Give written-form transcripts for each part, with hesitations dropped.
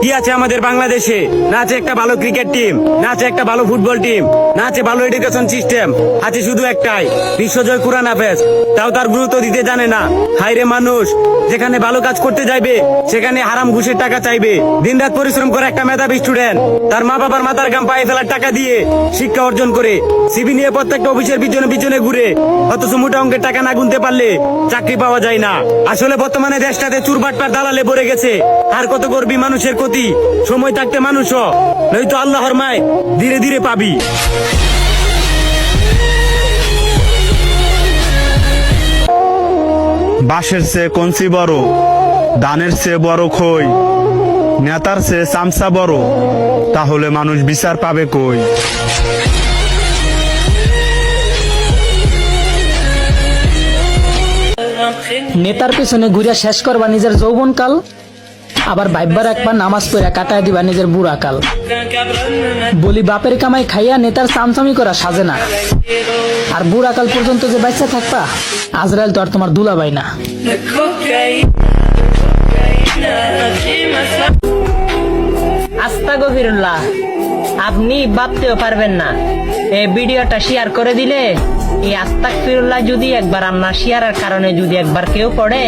কি আছে আমাদের বাংলাদেশে? না আছে একটা ভালো ক্রিকেট টিম, না আছে একটা ভালো ফুটবল টিম, না আছে ভালো এডুকেশন সিস্টেম, আছে শুধু একটাই বিশ্বজয় কুরআন হাফেজ। তাও তার গুরুত্ব দিতে জানে না। হায়রে মানুষ, যেখানে ভালো কাজ করতে যাইবে সেখানে হারাম ঘুষের টাকা চাইবে। দিনরাত পরিশ্রম করে একটা মেধাবী স্টুডেন্ট তার মা বাবার মাথার ঘাম পায়ে ফেলার টাকা দিয়ে শিক্ষা অর্জন করে সিভি নিয়ে প্রত্যেকটা অফিসের পিছনে পিছনে ঘুরে, অথচ মোটা অঙ্কের টাকা না গুনতে পারলে চাকরি পাওয়া যায় না। আসলে বর্তমানে দেশটাতে চুরবাটপার দালালে ভরে গেছে। আর কত করবি মানুষের ক্ষতি? সময় থাকতে মানুষ হ, নয়তো আল্লাহর মায় ধীরে ধীরে পাবি। বাঁশের চেয়ে কঞ্চি বড়, ধানের চেয়ে বড় খই, নেতার চেয়ে চামচা বড়, তাহলে মানুষ বিচার পাবে কই? নেতার পেছনে ঘুরে শেষ করবা নিজের যৌবনকাল, আবার ভাইবার একবার নামাজ পড়া কাটায় দিবা নিজের বুড়া কাল। বলি বাপের কামাই খাইয়া নেতার চামচামি করা সাজে না, আর বুড়া কাল পর্যন্ত যে বাচ্চা থাকবা, আজরাইল তো আর তোমার দুলাভাই না। আস্তাগফিরুল্লাহ, আপনি ভাবতেও পারবেন না এই ভিডিওটা শেয়ার করে দিলে এই আস্তাগফিরুল্লাহ যদি একবার আপনার শেয়ারের কারণে যদি একবার কেউ পড়ে,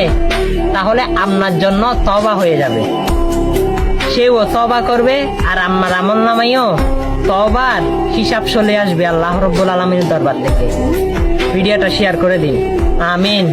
তাহলে আপনার জন্য তওবা হয়ে যাবে। সেও তওবা করবে আর আমার আমলনামায়ও তওবার হিসাব চলে আসবে আল্লাহ রাব্বুল আলামিনের দরবার থেকে। ভিডিওটা শেয়ার করে দিন। আমিন।